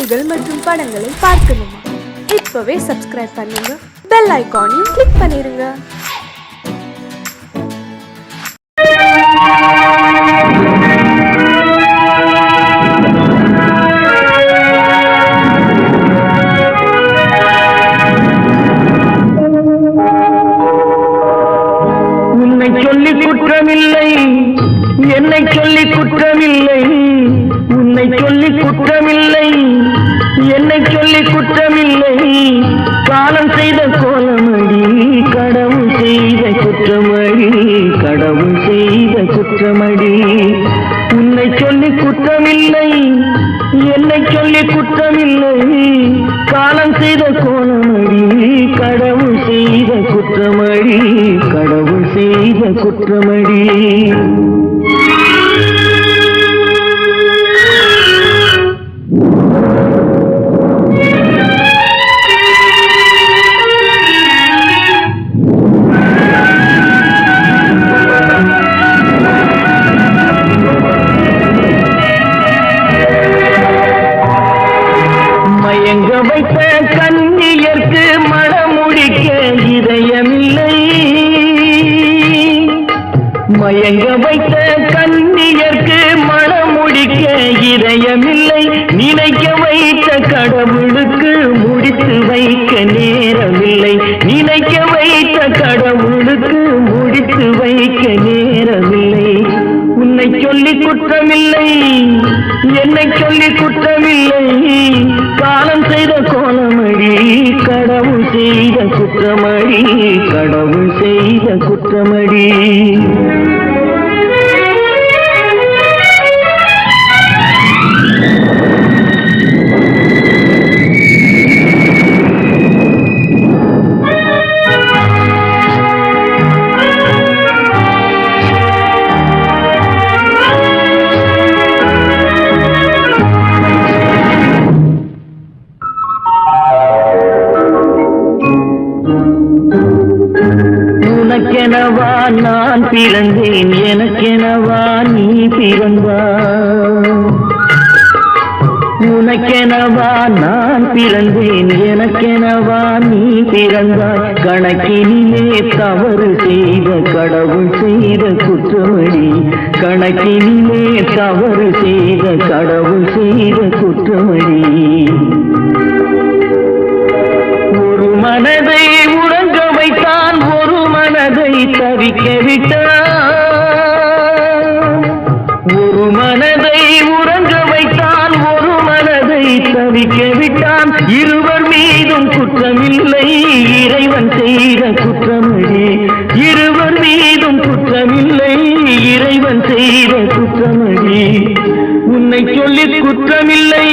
பாடல்கள் மற்றும் படங்களை பார்க்கணுமா? இப்பவே சப்ஸ்கிரைப் பண்ணுங்க, பெல் ஐகானையும் கிளிக் பண்ணிருங்க. உன்னை சொல்லி குற்றமில்லை, என்னை சொல்லி குற்றமில்லை. உன்னை சொல்லி குற்றமில்லை, என்னை சொல்லி குற்றமில்லை. காலம் செய்த கோலமடி, கடவுள் செய்த குற்றமடி, கடவுள் செய்த குற்றமடி. உன்னை சொல்லி குற்றமில்லை, என்னை சொல்லி குற்றமில்லை. காலம் செய்த கோலமடி, கடவுள் செய்த குற்றமடி, கடவுள் செய்த குற்றமடி. மயங்க வைத்த கண்ணியர்க்கு மனமுடிக்க இதயமில்லை. மயங்க வைத்த கண்ணியர்க்கு மனமுடிக்க இதயமில்லை. நினைக்க வைத்த கடவுளுக்கு முடித்து வைக்க நேரமில்லை. நினைக்க வைத்த கடவுளுக்கு முடித்து வைக்க நேரமில்லை. உன்னை சொல்லி குற்றமில்லை, என்னை சொல்லி குற்றமில்லை. காலம் செய்த கோலமடி, கடவுள் செய்த குற்றமடி, கடவுள் செய்த குற்றமடி. உனக்கெனவா நான் பிறந்தேன், எனக்கெனவா நீ பிறந்தாய். உனக்கெனவா நான் பிறந்தேன், எனக்கெனவா நீ பிறந்தாய். கணக்கினிலே தவறு செய்த கடவுள் செய்த குற்றமடி, கணக்கினிலே தவறு செய்த கடவுள் செய்த குற்றமடி. ஒரு மனதை உறங்க வைத்தான், ஒரு மனதை தவிக்க விட்டான். ஒரு மனதை உறங்க வைத்தான், ஒரு மனதை தவிக்க விட்டான். இருவர் மீதும் குற்றமில்லை, இறைவன் செய்த குற்றமடி. இருவர் மீதும் குற்றமில்லை, இறைவன் செய்த குற்றமடி. உன்னை சொல்லி குற்றமில்லை,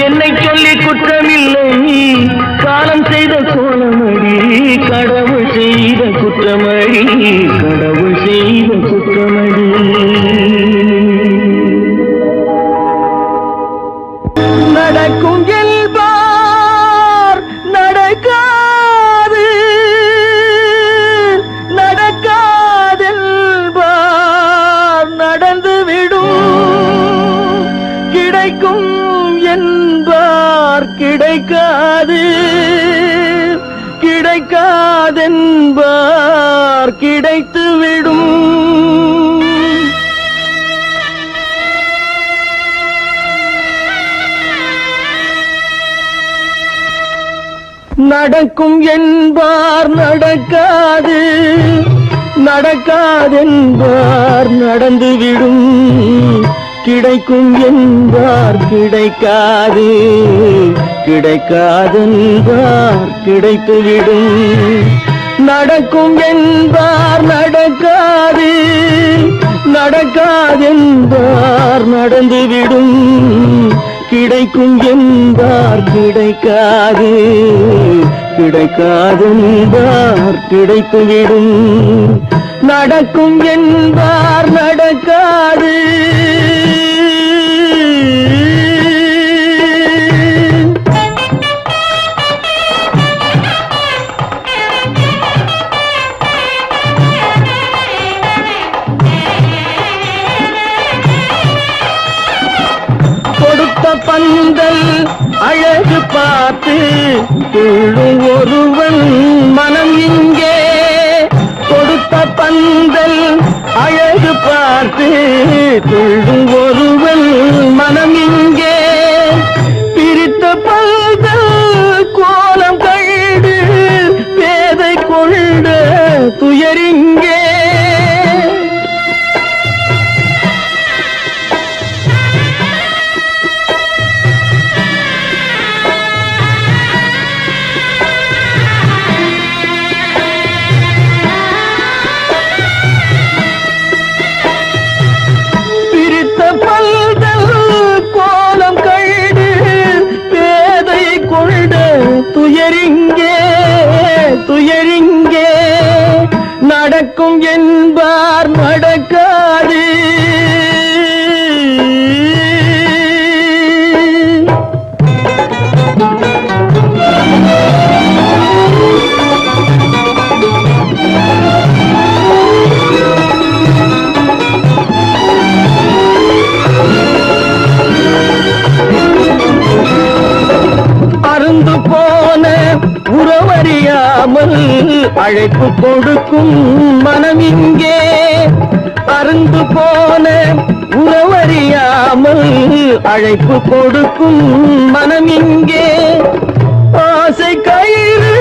என்னை சொல்லி குற்றமில்லை. காலம் செய்த கோலமடி, கடவுள் செய்த குற்றமடி, கடவுள் செய்த குற்றமடி. நடக்கும் என்பார் நடக்காது, நடக்காதென்பார் நடந்துவிடும். கிடைக்கும் என்பார் கிடைக்காது, கிடைக்காதென்பார் கிடைத்துவிடும். நடக்கும் என்பார் நடக்காது, நடக்காதென்பார் நடந்துவிடும். கிடைக்கும் என்பார் கிடைக்காது, கிடைக்காதென்பார் கிடைத்துவிடும். நடக்கும் என்பார் நடக்காது, நடக்காதென்பார் நடந்துவிடும். கிடைக்கும் என்பார் கிடைக்காது, கிடைக்காதென்பார் கிடைத்துவிடும். நடக்கும் என்பார் நடக்காது. பந்தல் அழகு பார்த்து துள்ளும் ஒருவன் மனம் இங்கே. கொடுத்த பந்தல் அழகு பார்த்து துள்ளும் ஒருவன் மனம் இங்கே. பிரித்த பந்தல் கோலம் கண்டு பேதை கொண்ட துயரிங்கே. துயரிங்கே துயரிங்கே நடக்கும் என்பார் நடக்காது. அருந்து போன உறவறியாமல் அழைப்பு கொடுக்கும் மனம் இங்கே. அருந்து போன உறவறியாமல் அழைப்பு கொடுக்கும் மனம் இங்கே. ஆசை கயிறு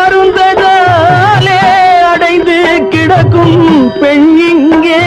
அருந்ததாலே அடைந்து கிடக்கும் பெண் இங்கே.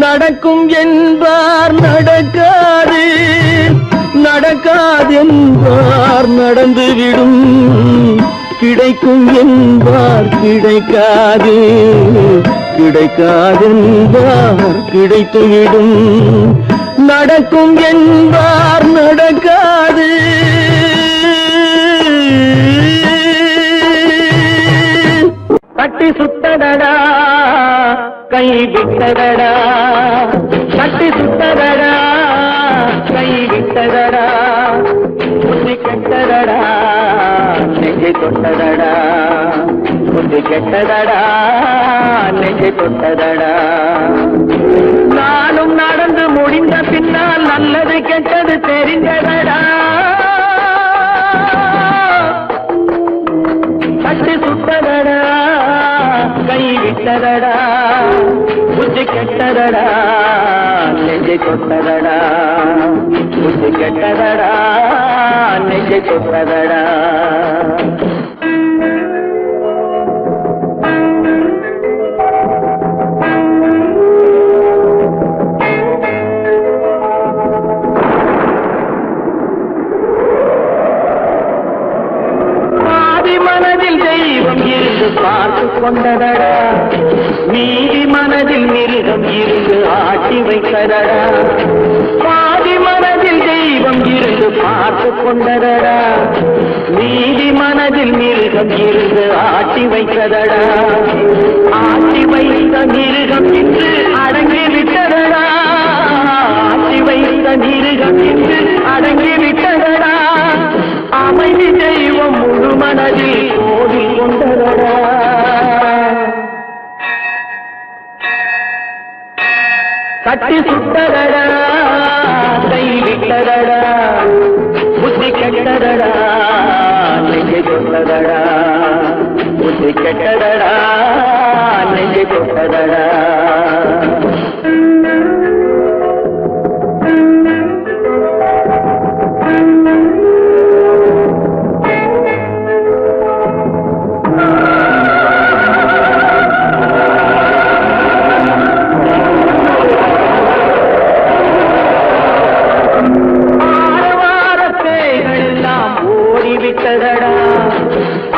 நடக்கும் என்பார் நடக்காது, நடக்காது என்பார் நடந்துவிடும். கிடைக்கும் என்பார் கிடைக்காது, கிடைக்காது என்பார் கிடைத்துவிடும். நடக்கும் என்பார் நடக்காது. கட்டி சுத்தடடா கை விட்டதடா, கட்டி சுத்ததடா கை விட்டதடா. புத்தி கெட்டதடா நெஞ்சை தொட்டதடா, புத்தி கெட்டதடா நெஞ்சை தொட்டதடா. நானும் நடந்து முடிந்த பின்னால் நல்லது கெட்டது தெரிந்ததடா. கட்டி சுத்ததடா கை விட்டதடா, புத்தி கெட்டதடா நெஞ்சை தொட்டதடா, புத்தி கெட்டதடா நெஞ்சை தொட்டதடா. பார்த்து கொண்டதடா, நீதி மனதில் மிருகம் இருந்து ஆட்டி வைத்ததடா. பாதி மனதில் தெய்வம் இருந்து பார்த்து கொண்டதடா, நீதி மனதில் மிருகம் இருந்து ஆட்டி வைத்ததடா. ஆட்டி வைத்த மிருகம் இன்று அடங்கி விட்டதடா, ஆட்டி வைத்த மிருகம் இன்று அடங்கி விட்டதடா. அமைதி தெய்வம் முழு மனதில் கோடி கொண்டதடா. கட்டி சுட்டதடா கை விட்டதடா, புத்தி கெட்டதடா நெஞ்சை தொட்டதடா, புத்தி கெட்டதடா நெஞ்சை தொட்டதடா.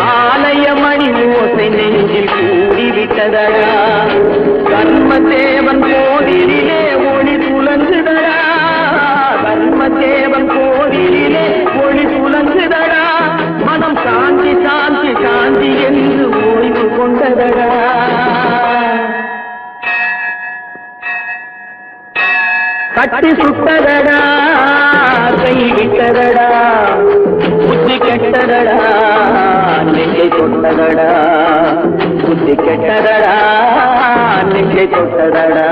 ஆலயமணி ஓசை நெஞ்சில் கூடிவிட்டதடா, கர்மதேவன் கோவிலிலே ஒளி துலங்குதடா, கர்மதேவன் கோவிலிலே ஒளி துலங்குதடா. கட்டி சுட்டதடா கை விட்டதடா புத்தி கெட்டதடா நெஞ்சை தொட்டதடா புத்தி கெட்டதடா நெஞ்சை தொட்டதடா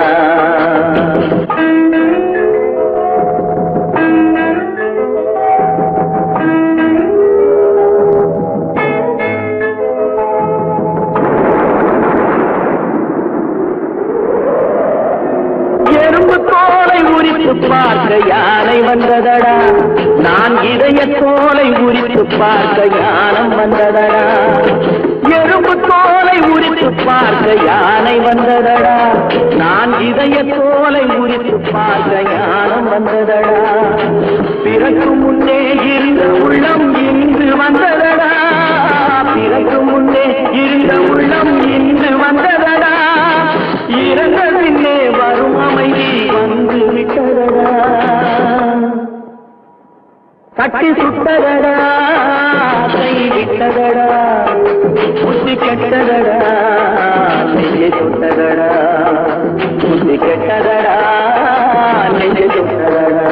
பார்க்க யானை வந்ததடா நான் இதய தோலை உரித்து பார்க்க யானம் வந்ததடா எறும்பு தோலை உரித்து பார்க்க யானை வந்ததடா நான் இதய தோலை உரித்து பார்க்க யானம் வந்ததடா பிறகு முன்னே இருந்த உள்ளம் இன்று வந்ததடா பிறகு முன்னே இருந்த உள்ளம் இன்று வந்ததடா இறந்த பின்னே வரும் அமைதி வந்து விட்டதடா கட்டி சுட்டதடா கை விட்டதடா புத்தி கெட்டதடா நெஞ்சை சுட்டதடா புத்தி கெட்டதடா நெஞ்சை சுட்டதடா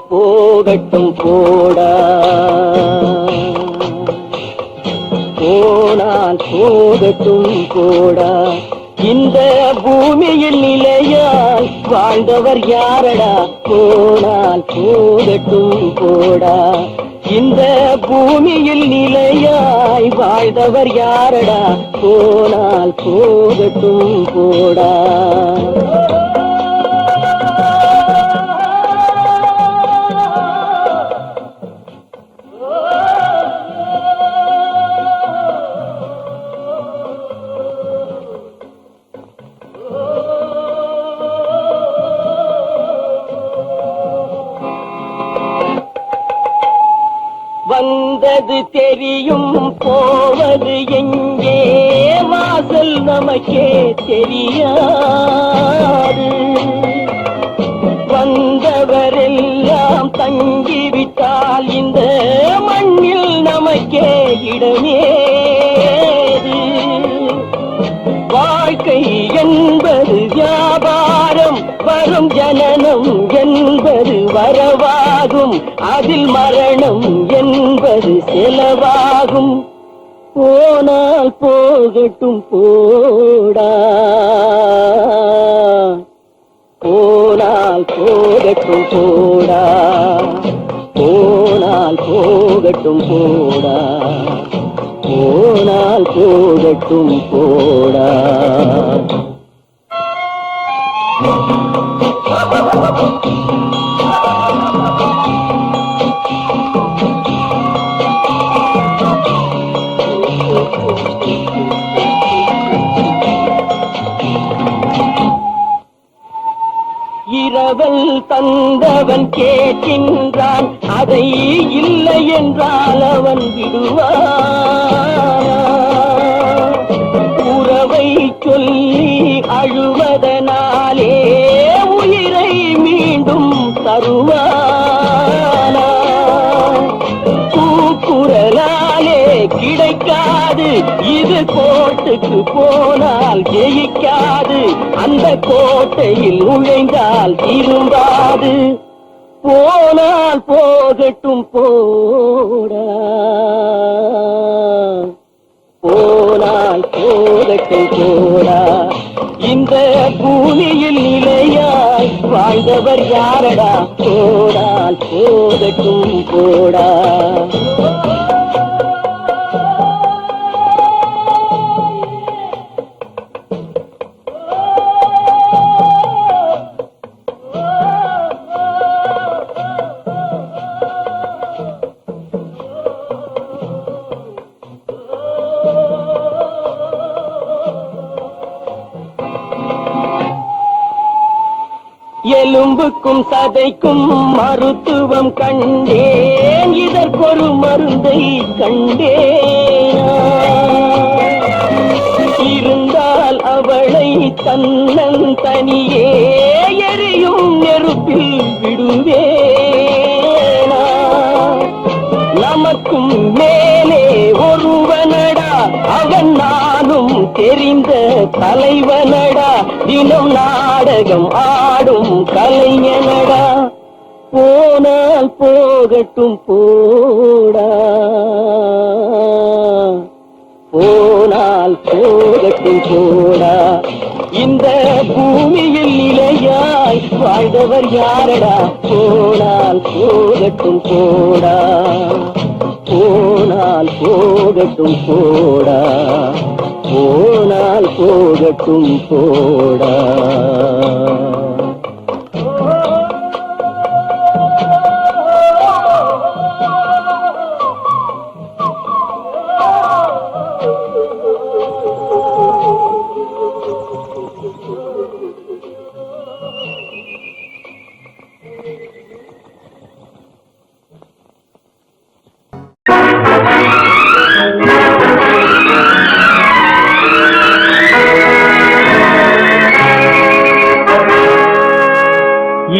போகட்டும் போடா போனால் போகட்டும் போடா இந்த பூமியில் நிலையாய் வாழ்ந்தவர் யாரடா போனால் போகட்டும் போடா இந்த பூமியில் நிலையாய் வாழ்ந்தவர் யாரடா போனால் போகட்டும் போடா வந்தது தெரியும் போவது எங்கே வாசல் நமக்கே தெரியாது வந்தவரெல்லாம் தங்கிவிட்டால் இந்த மண்ணில் நமக்கே இடமேது வாழ்க்கை என்பது வியாபாரம் வரும் ஜனனம் என்பது வரவாகும் அதில் மரணம் என்பது செலவாகும் போனால் போகட்டும் போடா போனால் போகட்டும் போடா போனால் போகட்டும் போடா போனால் போகட்டும் போடா இரவல் தந்தவன் கேட்கின்றான் அதை இல்லை என்றால் அவன் விடுவான் உறவை சொல்லி அழுவதனாலே உயிரை மீண்டும் தருவானா கூக்குரலாலே கிடைக்காது இது கோட்டுக்கு போனால் ஜெயிக்காது அந்த கோட்டையில் நுழைந்தால் திரும்பாது போனால் போகட்டும் போடா போனால் போகட்டும் போடா இந்த பூமியில் நிலையாய் வாழ்ந்தவர் யாரடா போனால் போகட்டும் போடா எலும்புக்கும் சதைக்கும் மருத்துவம் கண்டேன், இதற்கொரு மருந்தை கண்டேன். இருந்தால் அவளை தன்னன் தனியே எரியும் நெருப்பில் விடுவேனா. நமக்கும் மேலே ஒருவனடா, அவன் நானும் தெரிந்த தலைவனடா, தினம் நாடகம் ஆடும் கலைஞனடா. போனால் போகட்டும் போடா, போனால் போகட்டும் போடா. இந்த பூமியில் நிலையாய் வாழ்ந்தவர் யாரடா. போனால் போகட்டும் போடா, போனால் போகட்டும் போடா, போனால் போகட்டும் போடா.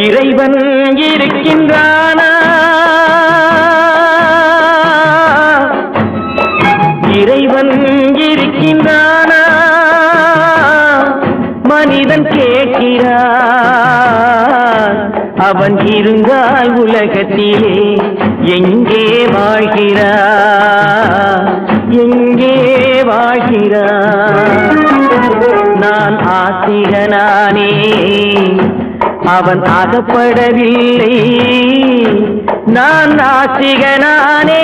இறைவன் இருக்கின்றானா, இறைவன் இருக்கின்றானா, மனிதன் கேட்கிறான். அவன் இருந்தால் உலகத்திலே எங்கே வாழ்கிறான், எங்கே வாழ்கிறான். நான் ஆசிரியனானே, அவன் அகப்படவில்லை. நான் நாசிகனானே,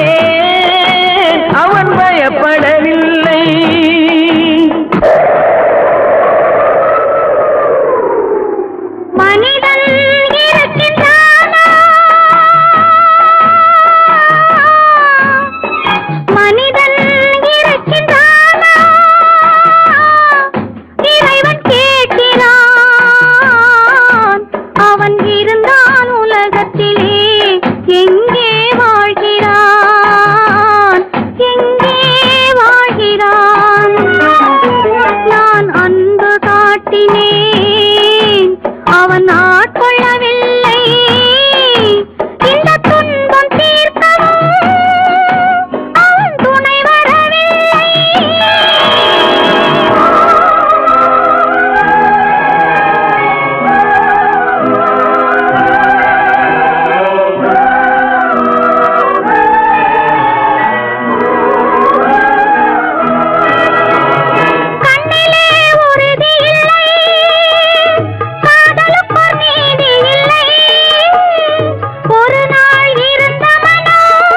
அவன் பயப்படவில்லை. மனிதன் இருக்கின்றானா, மனிதன் இருக்கின்றானா, இறைவன் கேட்கிறான். அவன் இருந்தான் உலகத்திலே எங்கே வாழ்கிறான், எங்கே வாழ்கிறான். நான் அன்பு காட்டினேன், அவன் ஆட்கொள்ளவில்லை. இந்த துன்பம் தீர்க்கவும் அவன் துணை வரவில்லை. கண்ணிலே உறுதி இல்லை, காதலுக்கு நீதி இல்லை. ஒரு நாள் இருந்த மனம்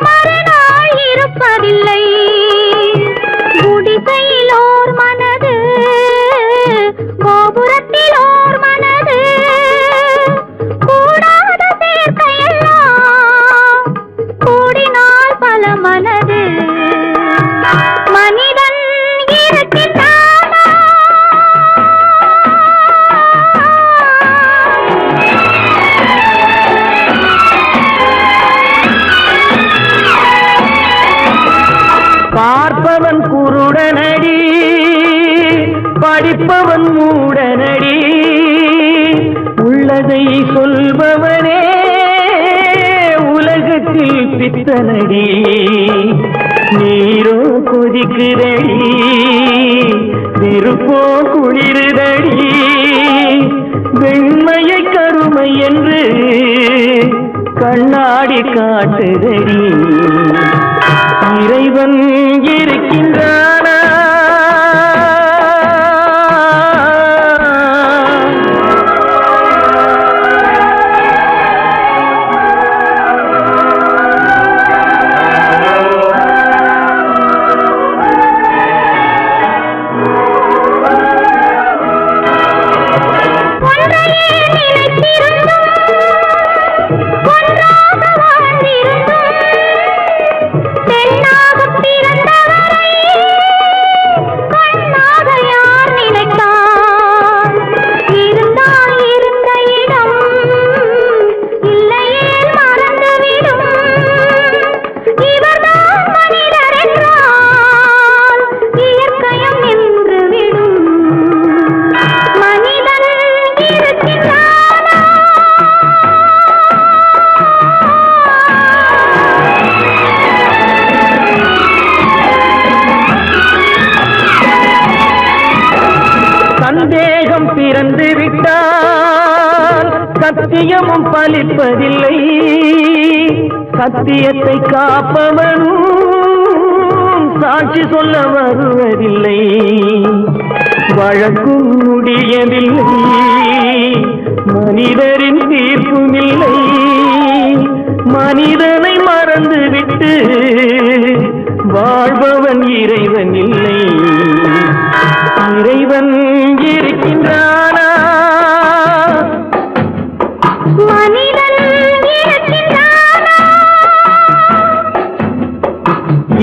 மறுநாள் இருப்பதில்லை. குடிசையில் ஓர் மனது, கோபுரத்தில் ஓர் மனது, கூடாத சேர்க்கையெல்லாம் கூடினால் பல மனது. மனிதன் இருக்கின்றானா, பார்ப்பவன் குருடனடி, படிப்பவன் மூடனடி. உள்ளதை சொல்பவனே உலகத்தில் பித்தனடி. நீரோ கொதிக்குதடி, நெருப்போ குளிருதடி. வெண்மையை கருமை என்று கண்ணாடி காட்டுதடி. இறைவன் இருக்கின்றானா, ஒன்றையே நினைத்திருந்தும் ஒன்றாக வாழ்ந்திருந்தும் பெண்ணாகப் பிறந்தவரை கண்ணாக யார் நினைத்தார். இருந்தால் இருந்த பலிப்பதில்லை, சத்தியத்தை காப்பவனும் சாட்சி சொல்ல வருவதில்லை. வழக்கும் முடியவில்லை, மனிதரின் தீர்ப்பும் இல்லை. மனிதனை மறந்துவிட்டு வாழ்பவன் இறைவன் இல்லை. இறைவன் இருக்கின்றானா? மனிதன் இருக்கின்றானா?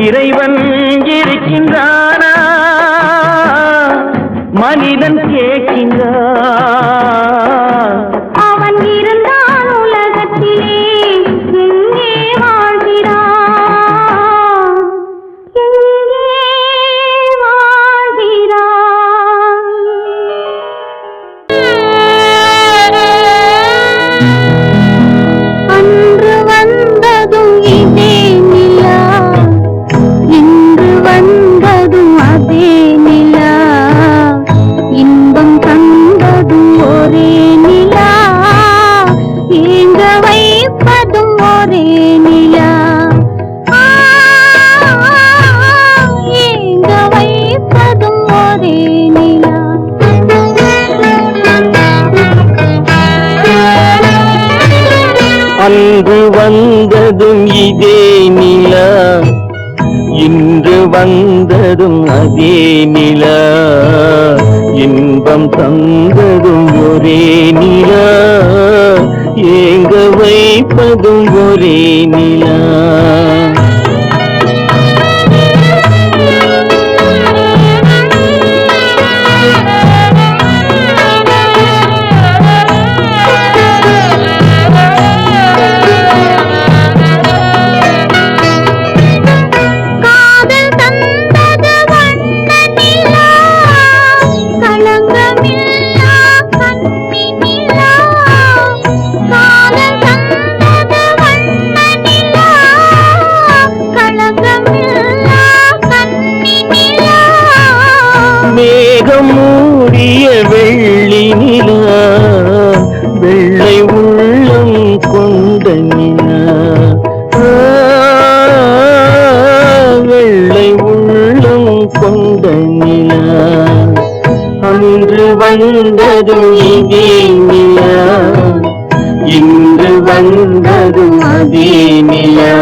இறைவன் இருக்கின்றானா? மனிதன் கேட்கின்றான். அவன் இருந்தான் உலகத்திலே, எங்கே வாழ்கிறான்? எங்கே வாழ்கிறான்? அன்று வந்ததும் இதே நிலா, இன்று வந்ததும் அதே நிலா. இன்பம் தந்ததும் ஒரே நிலா, ஏங்க வைப்பதும் ஒரே நிலா. ஏங்க வைப்பதும் ஒரே நிலா. அன்று வந்ததும் இதே நிலா, இன்று வந்ததும் அதே நிலா. இன்பம் தந்ததும் ஒரே நிலா, ஏங்க வைப்பதும் ஒரே நிலா. காதல் தந்தது வண்ண நிலா, களங்கமில்லா கன்னி நிலா. காதல் தந்தது வண்ண நிலா, களங்கமில்லா கன்னி நிலா. மேகம் மூடிய வெள்ளி நிலா, வெள்ளை உள்ளம் கொண்ட நிலா. வெள்ளை உள்ளம் கொண்ட நிலா. அன்று வந்ததும் இதே நிலா, இன்று வந்ததும் அதே நிலா.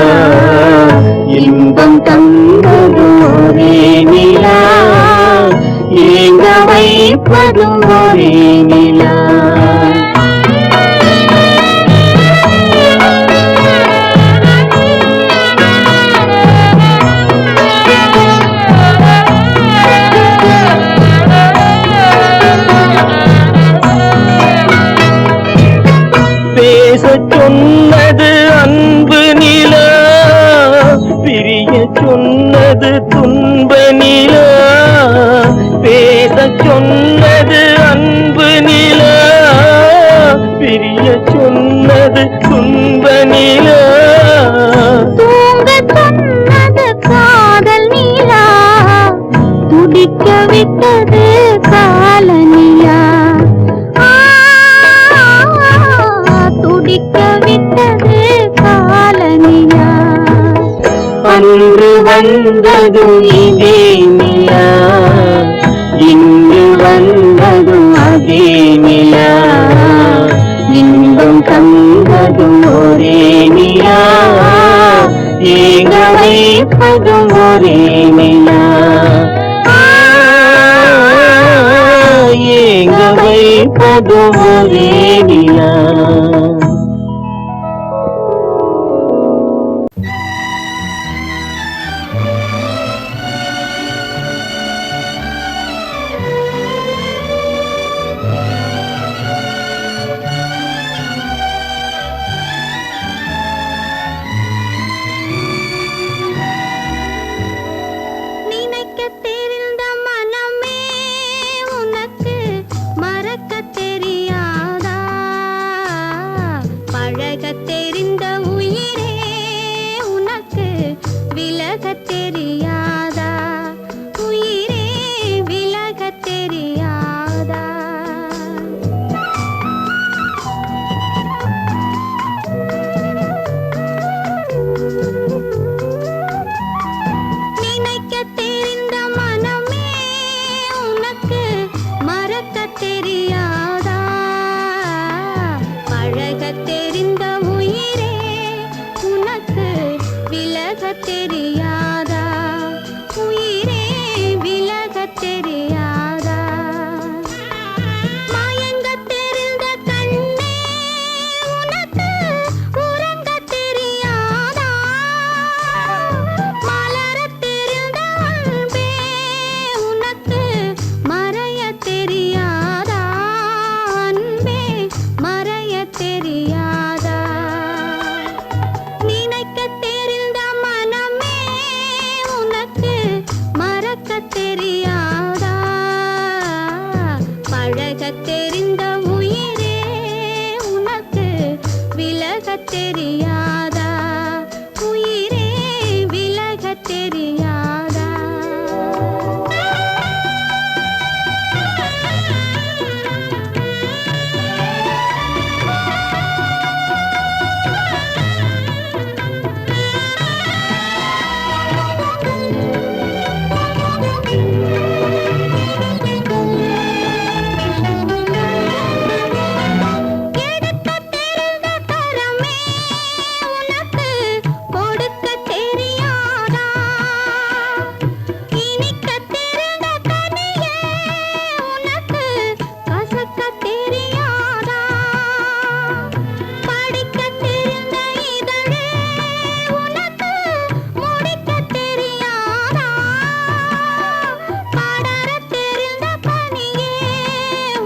இன்பம் தந்ததும் ஒரே நிலா, ஏங்க வைப்பதும் ஒரே நிலா. பேசச் சொன்னது அன்பு நிலா, பிரிய சொன்னது துன்ப நிலா. பேசச் சொன்னது அன்பு நிலா, பிரிய சொன்னது துன்ப நிலா. தூங்கச் சொன்னது காதல் நிலா, துடிக்க விட்டது கால நிலா. துடிக்க விட்டது கால நிலா. அன்று வந்ததும் இதே நிலா, இன்று வந்ததும் அதே நிலா. இன்பம் தந்ததும் ஒரே நிலா, ஏங்க வைப்பதும் ஒரே நிலா. ஏங்க வைப்பதும் ஒரே நிலா. நினைக்கத் தெரிந்த மனமே உனக்கு மறக்கத் தெரியா தெரியாதா உயிரே விலக தெரியாதா மயங்க தெரிந்த கண்ணே உனக்கு உறங்க தெரியாதா மலர தெரிந்த அன்பே உனக்கு மறைய தெரியாதா அன்பே மறைய தெரியாதா நினைக்க தெரிந்த மனமே உனக்கு மறக்க தெரியாதா பழக தெரிந்த உயிரே உனக்கு விலக தெரியாதா உயிரே விலக தெரியாதா எடுக்க தெரிந்த கரமே உனக்கு கொடுக்க தெரியாதா இனிக்க தெரிந்த கனியே உனக்கு கசக்க தெரியாதா படிக்க தெரிந்த இதழே உனக்கு முடிக்க தெரியாதா படர தெரிந்த பனியே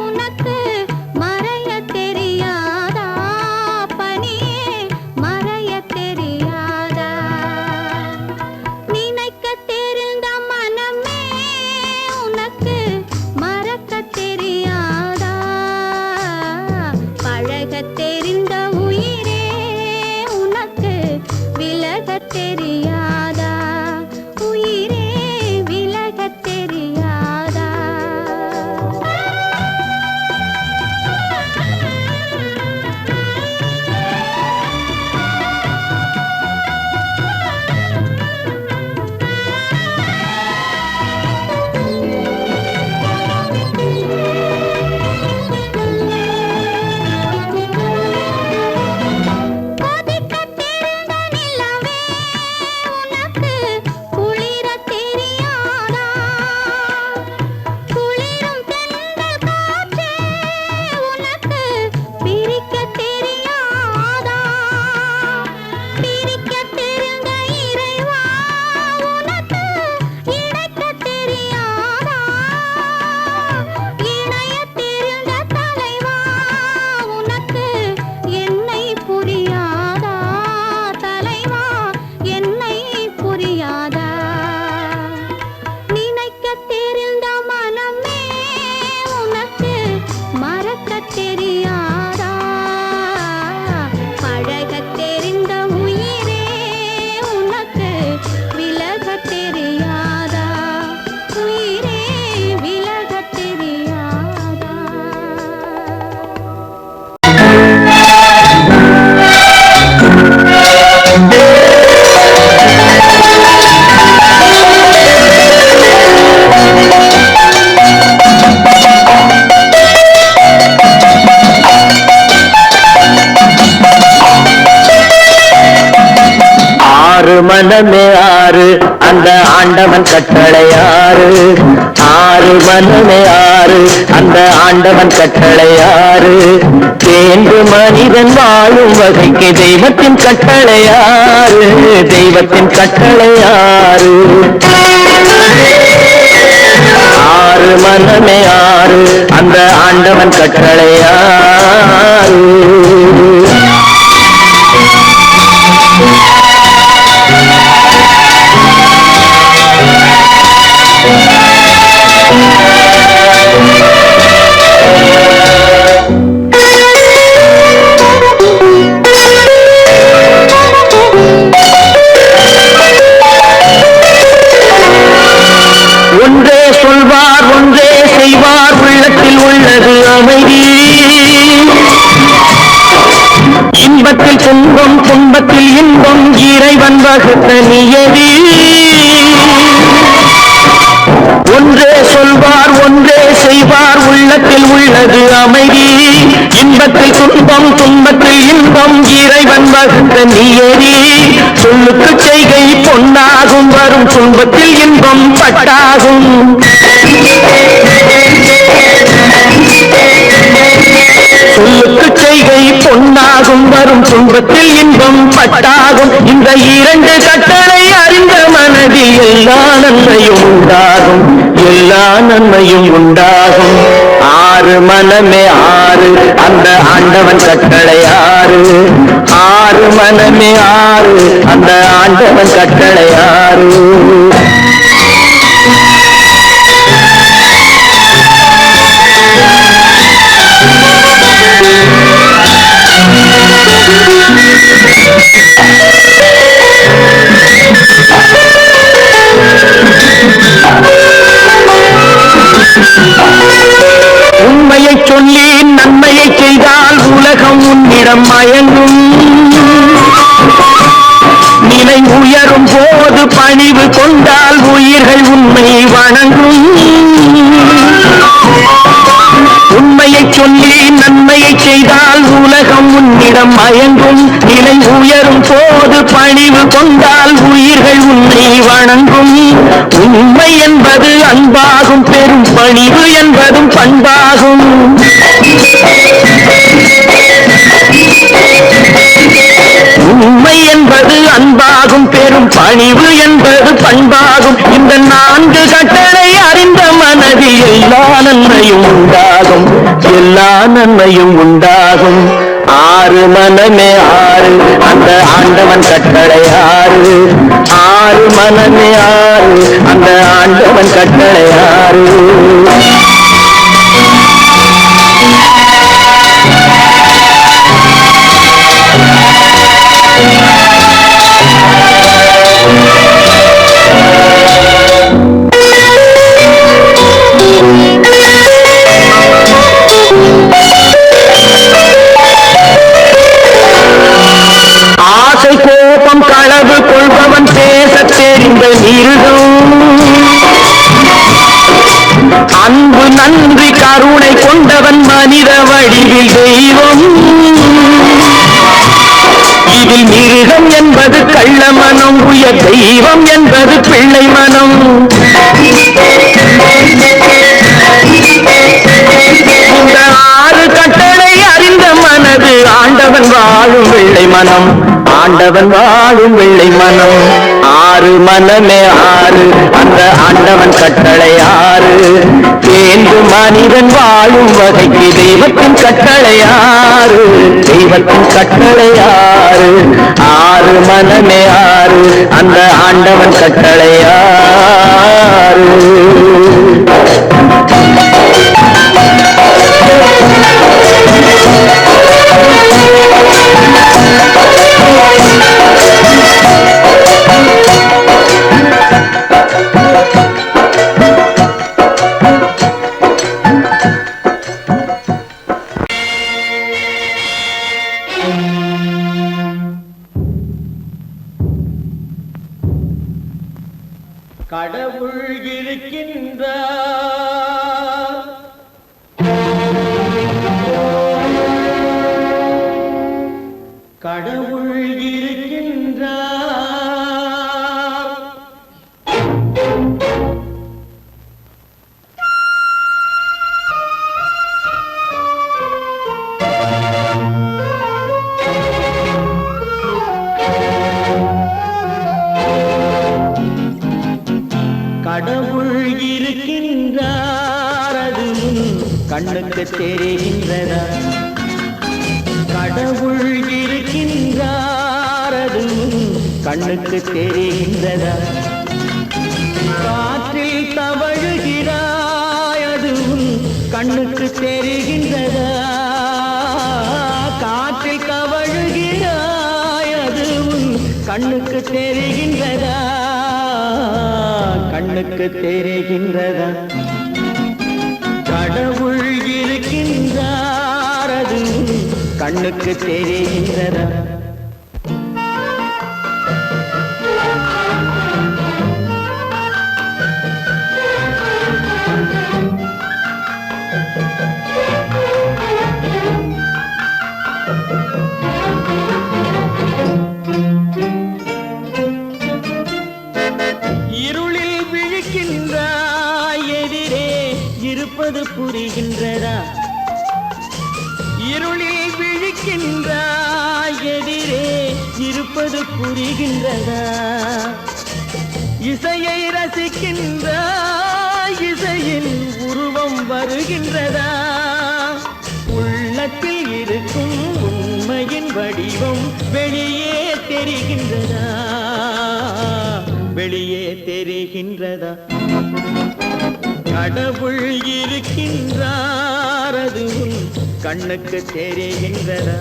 உனக்கு மறைய தெரியாதா பனியே மறைய தெரியாதா நினைக்க தெரிந்த மனமே உனக்கு மறக்க தெரியாதா பழக தெரிந்த உயிரே உனக்கு விலக தெரியாதா உயிரே விலக தெரியாதா கொதிக்க தெரிந்த நிலவே உனக்கு குளிர தெரியாதா குளிரும் தென்றல் காற்றே உனக்கு பிரிக்க தெரியாதா பிரிக்க தெரிந்த இறைவா உனக்கு இணைக்க தெரியாதா இணைய தெரிந்த தலைவா உனக்கு என்னை புரியாதா தலைவா என்னை புரியாதா நினைக்க தெரிந்த மனமே உனக்கு மறக்க தெரியாதா பழக தெரிந்த உயிரே உனக்கு விலக தெரியாதா உயிரே விலக தெரியாதா ஆறு மனமே ஆறு அந்த ஆண்டவன் கட்டளையாறு ஆறு மனமே ஆறு அந்த ஆண்டவன் கட்டளையாறு தேர்ந்து மனிதன் வாழும் வகைக்கு தெய்வத்தின் கட்டளையாறு தெய்வத்தின் கட்டளையாறு ஆறு மனமே ஆறு அந்த ஆண்டவன் கட்டளையாறு ஒன்றே சொல்வார் ஒன்றே செய்வார் உள்ளத்தில் உள்ளது அமைதி இன்பத்தில் துன்பம் துன்பத்தில் இன்பம் இறைவன் வகுத்த நியதி ஒன்றே சொல்வார் ஒன்றே செய்வார் உள்ளத்தில் உள்ளது அமைதி இன்பத்தில் துன்பம் துன்பத்தில் இன்பம் இன்பம் இறைவன் வகுத்த நீயடி சொல்லுக்கு செய்கை பொன்னாகும் வரும் துன்பத்தில் இன்பம் பட்டாகும் சொல்லுக்கு செய்கை பொன்னாகும் வரும் துன்பத்தில் இன்பம் பட்டாகும் இந்த இரண்டு கட்டளை அறிந்த மனதில் எல்லா நன்மையும் உண்டாகும் எல்லா நன்மையும் உண்டாகும் ஆறு மனமே ஆறு அந்த ஆண்டவன் கட்டளை ஆறு ஆறு மனமே ஆறு அந்த ஆண்டவன் கட்டளை ஆறு உண்மையை சொல்லி நன்மையை செய்தால் உலகம் உன்னிடம் மயங்கும் நிலை உயரும் போது பணிவு கொண்டால் உயிர்கள் உண்மை வணங்கும் உண்மையை சொல்லி நன்மையை செய்தால் உலகம் உன்னிடம் மயங்கும் நிலை உயரும் போது பணிவு கொண்டால் உயிர்கள் உன்னை வணங்கும் உண்மை என்பது அன்பாகும் பெரும் பணிவு என்பதும் பண்பாகும் உண்மை என்பது அன்பாகும் பெரும் பணிவு என்பது பண்பாகும் இந்த நான்கு கட்டளை அறிந்த மனதில் எல்லா நன்மையும் உண்டாகும் எல்லா நன்மையும் உண்டாகும் ஆறு மனமே ஆறு அந்த ஆண்டவன் கட்டளை ஆறு ஆறு மனமே ஆறு அந்த ஆண்டவன் கட்டளை ஆறு ஆசை கோபம் களவு கொள்பவன் பேச தெரிந்த மிருகம் அன்பு நன்றி கருணை கொண்டவன் மனித வடிவில் தெய்வம் இதில் மிருகம் என்பது கள்ள மனம் உயர் தெய்வம் என்பது பிள்ளை மனம் இந்த ஆறு கட்டளை அறிந்த மனது ஆண்டவன் வாழும் வெள்ளை மனம் ஆண்டவன் வாழும் வெள்ளை மனம் ஆறு மனமே ஆறு அந்த ஆண்டவன் கட்டளை ஆறு தேர்ந்து மனிதன் வாழும் வகைக்கு தெய்வத்தின் கட்டளை ஆறு தெய்வத்தின் கட்டளை ஆறு ஆறு மனமே ஆறு அந்த ஆண்டவன் கட்டளை ஆறு கடவுள் இருக்கின்றார் கடவுள் இருக்கின்றார் கடவுள் இருக்கின்றார் அது கண்ணுக்கு தெரிகின்றதா கடவுள் இருக்கின்றார் அது கண்ணுக்கு தெரிகின்றதா காற்றில் தவழுகிறாய் அது கண்ணுக்கு தெரிகின்றதா காற்றில் தவழுகிறாய் அது கண்ணுக்கு தெரிகின்றதா கண்ணுக்கு தெரிகின்றதா கடவுள் இருக்கின்றார் அது கண்ணுக்கு தெரிகின்றதா இருப்பது புரிகின்றதா? இசையை ரசிக்கின்ற இசையின் உருவம் வருகின்றதா? உள்ளத்தில் இருக்கும் உண்மையின் வடிவம் வெளியே தெரிகின்றதா? வெளியே தெரிகின்றதா? கடவுள் இருக்கின்றார், அது உன் கண்ணுக்கு தெரிகின்றதா?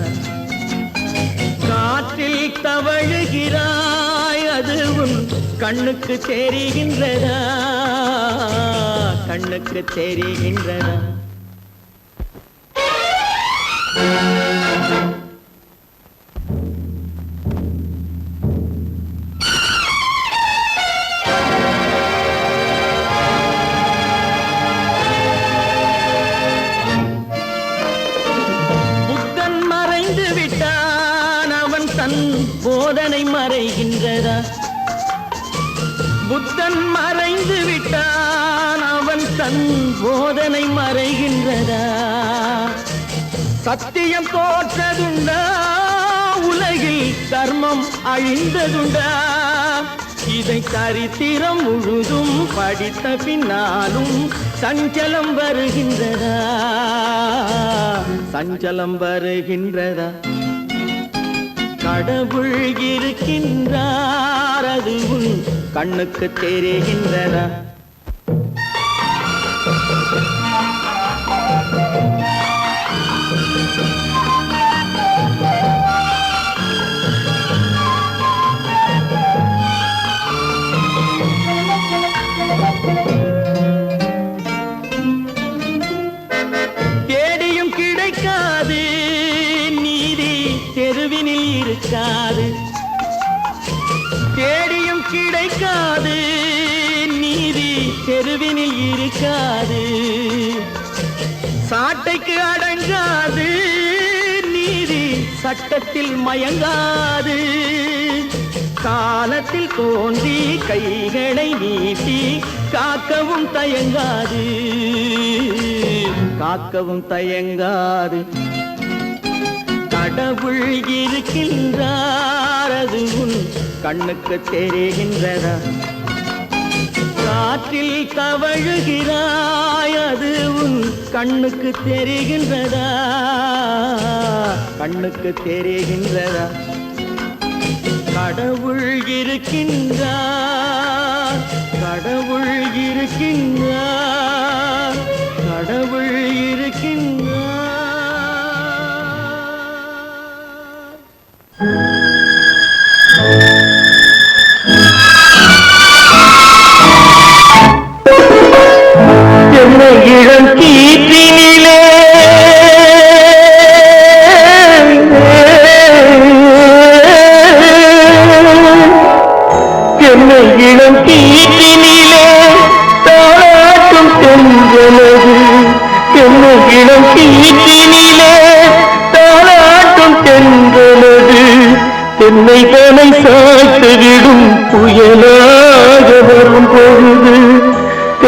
காற்றில் தவழுகிறாய், அது உன் கண்ணுக்கு தெரிகின்றதா? கண்ணுக்கு தெரிகின்றதா? போதனை மறைகின்றதா? புத்தன் மறைந்து விட்டான், அவன் தன் போதனை மறைகின்றதா? சத்தியம் தோற்றதுண்டா? உலகில் தர்மம் அழிந்ததுண்டா? இதை சரித்திரம் முழுதும் படித்த பின்னாலும் சஞ்சலம் வருகின்றதா? சஞ்சலம் வருகின்றதா? கடவுள் இருக்கின்றார், அது உன் கண்ணுக்கு தெரிகின்றதா? தேடியும் கிடைக்காது நீதி தெருவினில் இருக்காது. தேடியும் கிடைக்காது நீதி தெருவினில் இருக்காது. சாட்டைக்கு அடங்காது நீதி சட்டத்தில் மயங்காது. காலத்தில் தோன்றி கைகளை நீட்டி காக்கவும் தயங்காது. காக்கவும் தயங்காது. கடவுள் இருக்கின்றார், அது உன் கண்ணுக்கு தெரிகின்றதா? காற்றில் தவழுகிறாய், அது உன் கண்ணுக்கு தெரிகின்றதா? கண்ணுக்கு தெரிகின்றதா? கடவுள் இருக்கின்றார், கடவுள் இருக்கின்றார், கடவுள் இருக்கின்றார். என்னை இளம் கீற்றினிலே என்னை இளம் கீற்றினிலே தாளாட்டும் தென்றலது. என்னை இளம் கீற்றினிலே தாளாட்டும் தென்றலது. என்னை தலை சாய்த்துவிடும் புயலாக வரும் பொழுது.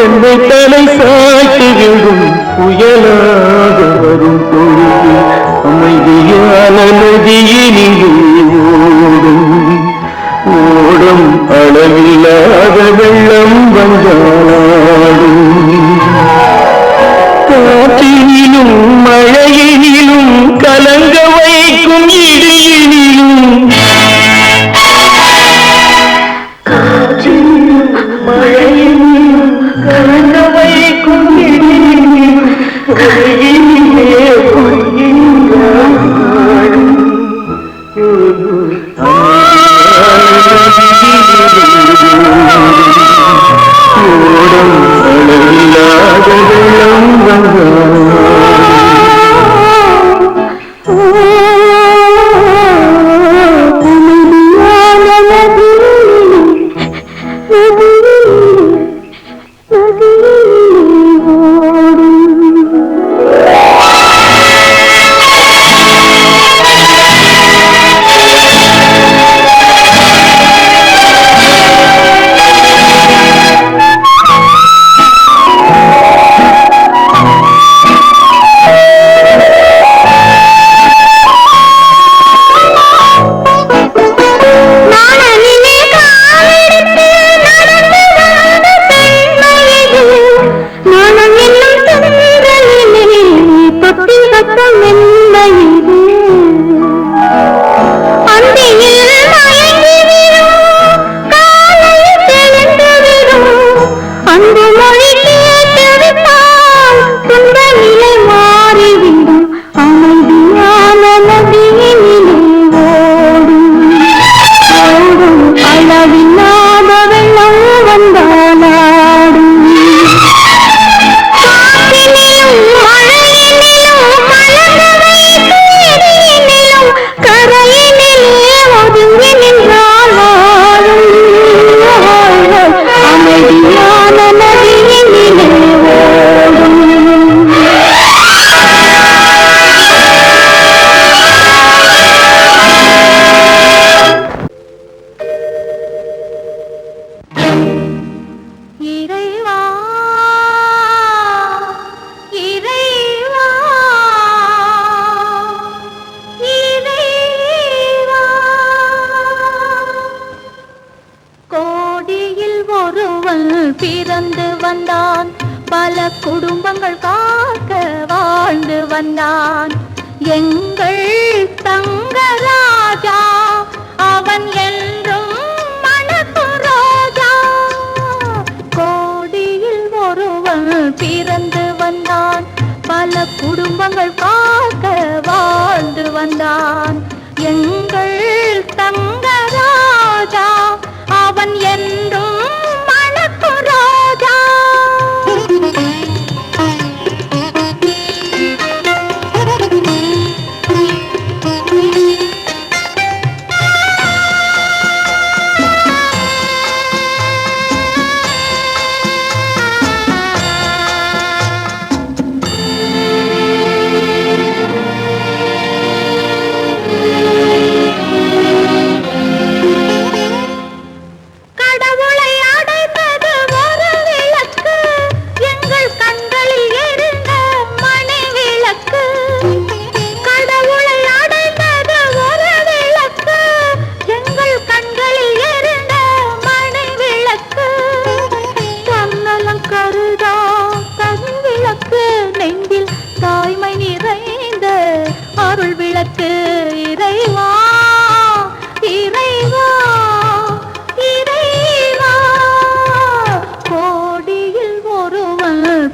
என்னை தலை சாய்த்துவிடும் புயலாக வரும் பொழுது. அமைதியான நதியினிலே ஓடும் ஓடும் அளவில்லாத வெள்ளம் வந்தாடும். காற்றினிலும் மழையினிலும் கலங்க வைக்கும் இடியினிலும். காற்றினிலும் மழையினிலும் கலங்க வைக்கும் இடியினிலும். பொய்யினிலே பொய்கின்றான். ஓடும் அளவில்லாத வெள்ளம் வந்தாடும். ஒருவன் பிறந்து வந்தான், பல குடும்பங்கள் காக்க வாழ்ந்து வந்தான். எங்கள் தங்கராஜா அவன் என்றும் மணக்கும் ரோஜா. கோடியில் ஒருவன் பிறந்து வந்தான், பல குடும்பங்கள் காக்க வாழ்ந்து வந்தான். எங்கள் தங்கராஜா அவன் என்றும் மணக்கும் ரோஜா.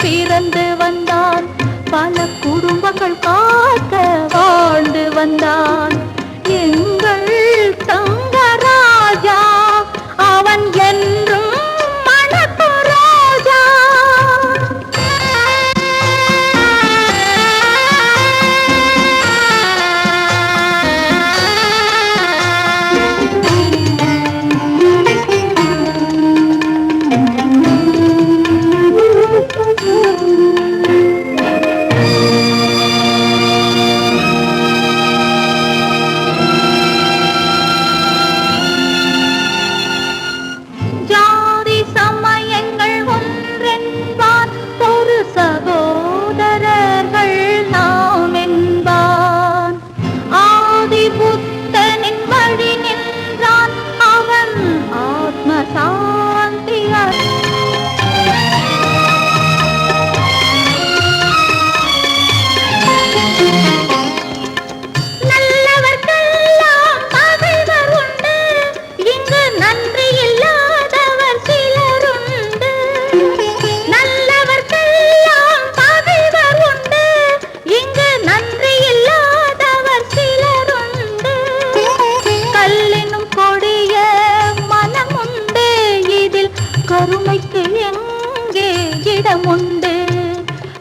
பிறந்து வந்தான், பல குடும்பங்கள் காக்க வாழ்ந்து வந்தான். எங்கள் தங்கராஜா அவன் என்றும் மணக்கும் ரோஜா. கருணைக்கு எங்கே இடமுண்டு?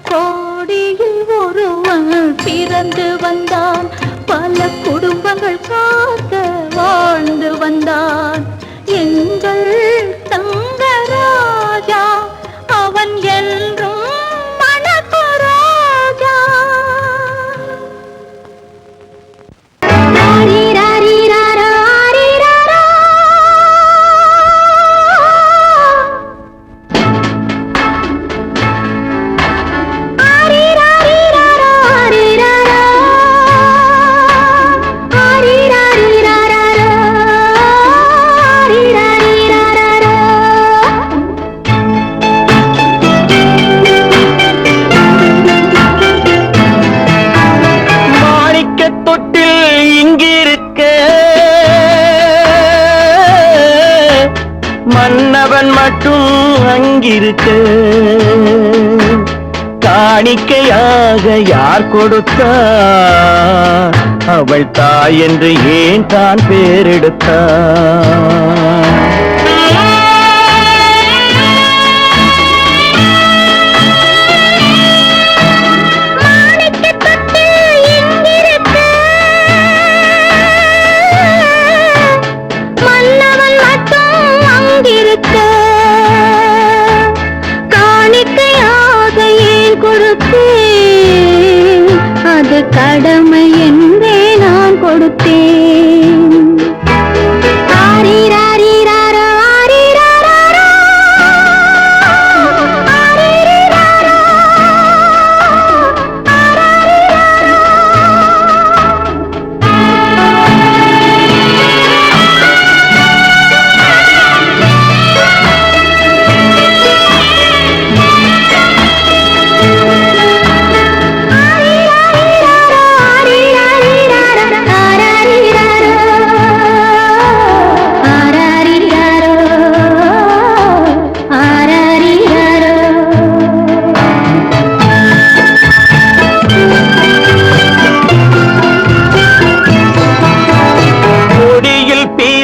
கோடியில் ஒருவன் பிறந்து வந்தான், பல குடும்பங்கள் காக்க வாழ்ந்து வந்தான். எங்கள் தங்கராஜா அவன் என்றும் மணக்கும் ரோஜா. மன்னவன் மட்டும் அங்கிருக்க, காணிக்கையாக யார் கொடுத்தார்? அவள் தாய் என்று ஏன் தான் பேரெடுத்தார்? அது கடமை என்றே நான் கொடுத்தேன். ஆரிராரிராரோ, ஆரிராரோ, ஆரிராரோ, ஆரிராரோ.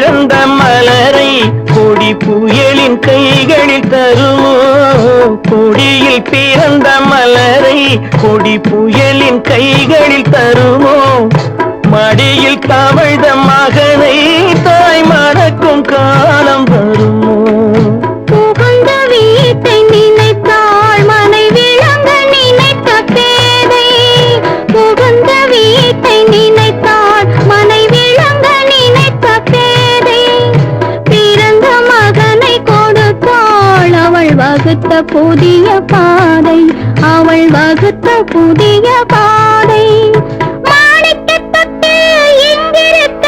பிறந்த மலரை கொடி புயலின் கைகளில் தருமோ கொடியில் பிறந்த மலரை கொடி புயலின் கைகளில் தருமோ மடியில் தவழ்ந்த மகனை தாய் மணக்கும் காலம் வருமோ புகுந்த வீட்டை நினைத்தாள் மனை விளங்க நினைத்த பேதை புகுந்த வீட்டை நினைத்தாள் மனை விளங்க நினைத்த பேதை பிறந்த மகனை கொடுத்தாள் அவள் வகுத்த புதிய பாதை அவள் வகுத்த புதிய பாதை மாணிக்கத் தொட்டில் இங்கிருக்க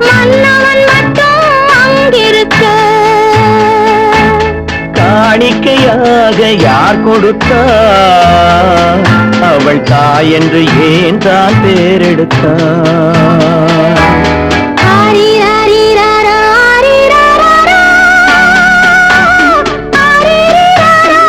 மன்னவன் மட்டும் அங்கிருக்க காணிக்கையாக யார் கொடுத்தார் அவள் தாய் என்று ஏன் தான் பேரெடுத்தார் ஆரிராரிராரா, ஆரிராராரா. ஆரிராரா,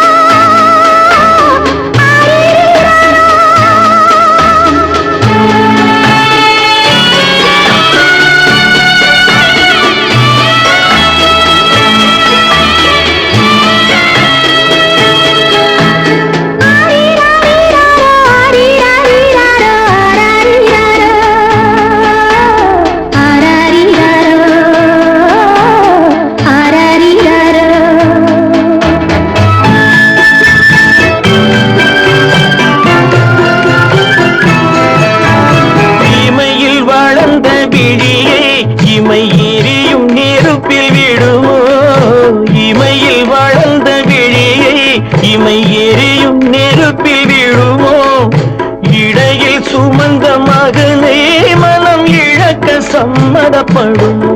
இமையில் வளர்ந்த விழியை இமை எரியும் நெருப்பில் விடுமோ இமையில் வளர்ந்த விழியை இமை எரியும் நெருப்பில் விடுமோ இடையில் சுமந்த மகனை மனம் இழக்க சம்மதப்படுமோ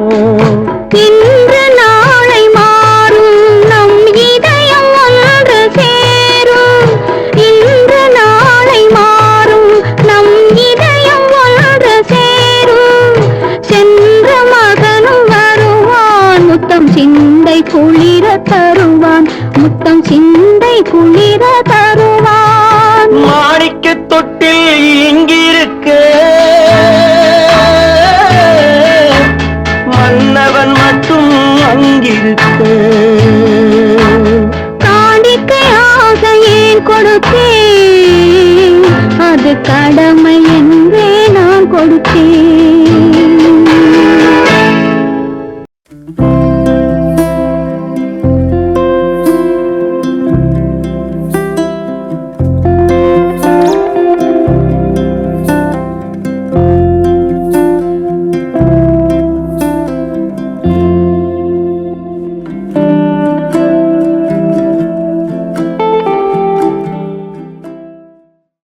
இன்று நாளை மாறும் நம் இதயம் ஒன்று சேரும் இன்று நாளை மாறும் நம் இதயம் ஒன்று சேரும் சென்ற மகனும் வருவான் முத்தம் சிந்தை குளிர தருவான் முத்தம் சிந்தை குளிர